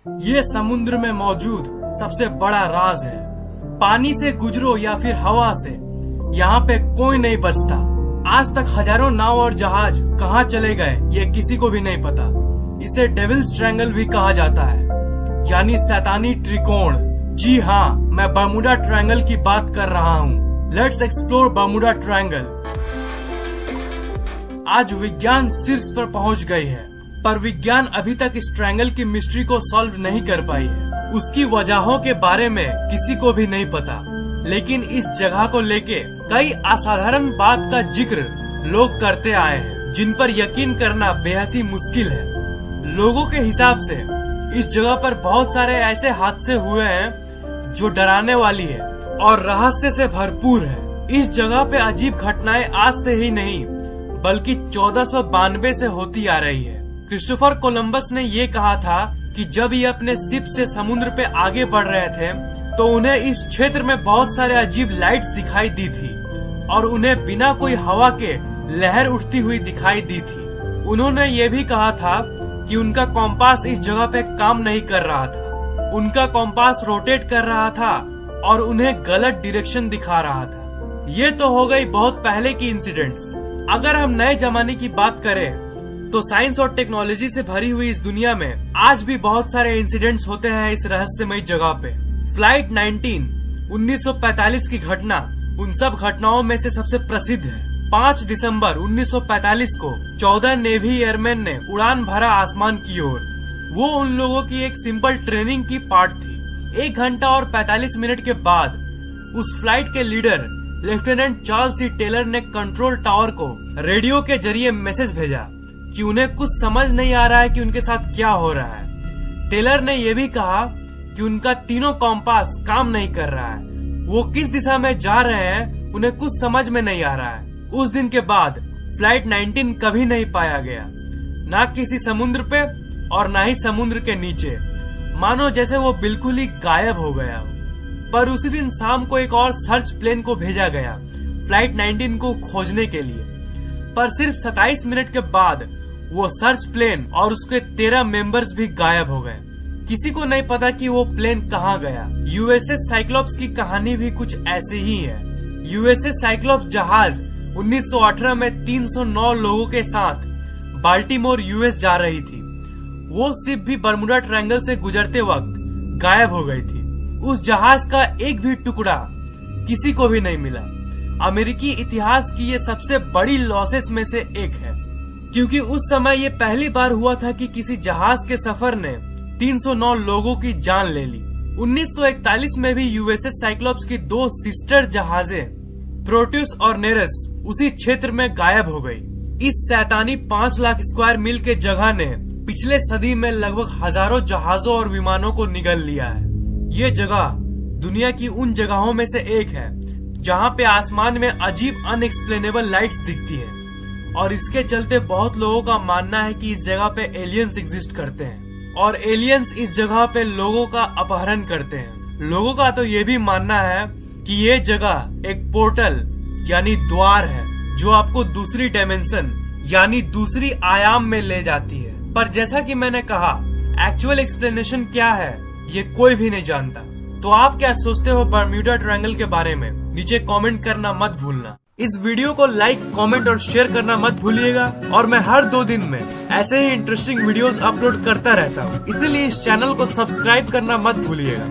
ये समुद्र में मौजूद सबसे बड़ा राज है। पानी से गुजरो या फिर हवा से, यहाँ पे कोई नहीं बचता। आज तक हजारों नाव और जहाज कहाँ चले गए ये किसी को भी नहीं पता। इसे डेविल्स ट्रायंगल भी कहा जाता है, यानी शैतानी त्रिकोण। जी हाँ, मैं बर्मुडा ट्रायंगल की बात कर रहा हूँ। Let's explore Bermuda triangle. आज विज्ञान शीर्ष पर पहुँच गई है, पर विज्ञान अभी तक इस ट्रायंगल की मिस्ट्री को सॉल्व नहीं कर पाई है। उसकी वजहों के बारे में किसी को भी नहीं पता, लेकिन इस जगह को लेके कई असाधारण बात का जिक्र लोग करते आए हैं, जिन पर यकीन करना बेहद ही मुश्किल है। लोगों के हिसाब से इस जगह पर बहुत सारे ऐसे हादसे हुए हैं जो डराने वाली है और रहस्य से भरपूर है। इस जगह पे अजीब घटनाएं आज से ही नहीं बल्कि 1492 से होती आ रही है। क्रिस्टोफर कोलंबस ने ये कहा था कि जब ये अपने शिप से समुद्र पे आगे बढ़ रहे थे तो उन्हें इस क्षेत्र में बहुत सारे अजीब लाइट्स दिखाई दी थी और उन्हें बिना कोई हवा के लहर उठती हुई दिखाई दी थी। उन्होंने ये भी कहा था कि उनका कॉम्पास इस जगह पे काम नहीं कर रहा था। उनका कॉम्पास रोटेट कर रहा था और उन्हें गलत डायरेक्शन दिखा रहा था। ये तो हो गई बहुत पहले की इंसिडेंट्स। अगर हम नए जमाने की बात करें तो साइंस और टेक्नोलॉजी से भरी हुई इस दुनिया में आज भी बहुत सारे इंसिडेंट्स होते हैं इस रहस्यमय जगह पे। फ्लाइट 19 1945 की घटना उन सब घटनाओं में से सबसे प्रसिद्ध है। 5 दिसंबर 1945 को 14 नेवी एयरमैन ने उड़ान भरा आसमान की ओर। वो उन लोगों की एक सिंपल ट्रेनिंग की पार्ट थी। 1 घंटा और 45 मिनट के बाद उस फ्लाइट के लीडर लेफ्टिनेंट चार्ल्स सी टेलर ने कंट्रोल टावर को रेडियो के जरिए मैसेज भेजा कि उन्हें कुछ समझ नहीं आ रहा है कि उनके साथ क्या हो रहा है। टेलर ने यह भी कहा कि उनका तीनों कॉम्पास काम नहीं कर रहा है। वो किस दिशा में जा रहे हैं उन्हें कुछ समझ में नहीं आ रहा है। उस दिन के बाद फ्लाइट 19 कभी नहीं पाया गया, ना किसी समुद्र पे और ना ही समुद्र के नीचे। मानो जैसे वो बिल्कुल ही गायब हो गया हो। पर उसी दिन शाम को एक और सर्च प्लेन को भेजा गया फ्लाइट 19 को खोजने के लिए, पर सिर्फ 27 मिनट के बाद वो सर्च प्लेन और उसके 13 मेंबर्स भी गायब हो गए। किसी को नहीं पता कि वो प्लेन कहाँ गया। यूएसएस साइक्लोप्स की कहानी भी कुछ ऐसी ही है। यूएसएस साइक्लोप्स जहाज 1918 में 309 लोगों के साथ बाल्टीमोर यूएस जा रही थी। वो शिप भी बर्मुडा ट्रायंगल से गुजरते वक्त गायब हो गई थी। उस जहाज का एक भी टुकड़ा किसी को भी नहीं मिला। अमेरिकी इतिहास की ये सबसे बड़ी लॉसेस में से एक है, क्योंकि उस समय ये पहली बार हुआ था कि किसी जहाज के सफर ने 309 लोगों की जान ले ली। 1941 में भी यूएसएस साइक्लोप्स की 2 सिस्टर जहाजें प्रोट्यूस और नेरस उसी क्षेत्र में गायब हो गई। इस शैतानी 5 लाख स्क्वायर मील के जगह ने पिछले सदी में लगभग हजारों जहाजों और विमानों को निगल लिया है। ये जगह दुनिया की उन जगहों में से एक है जहाँ पे आसमान में अजीब अनएक्सप्लेनेबल लाइट्स दिखती है और इसके चलते बहुत लोगों का मानना है कि इस जगह पे एलियंस एग्जिस्ट करते हैं और एलियंस इस जगह पे लोगों का अपहरण करते हैं। लोगों का तो ये भी मानना है कि ये जगह एक पोर्टल यानी द्वार है जो आपको दूसरी डायमेंशन यानी दूसरी आयाम में ले जाती है। पर जैसा कि मैंने कहा, एक्चुअल एक्सप्लेनेशन क्या है ये कोई भी नहीं जानता। तो आप क्या सोचते हो बर्म्यूडा ट्रायंगल के बारे में? नीचे कमेंट करना मत भूलना। इस वीडियो को लाइक, कमेंट और शेयर करना मत भूलिएगा। और मैं हर 2 दिन में ऐसे ही इंटरेस्टिंग वीडियोस अपलोड करता रहता हूँ, इसीलिए इस चैनल को सब्सक्राइब करना मत भूलिएगा।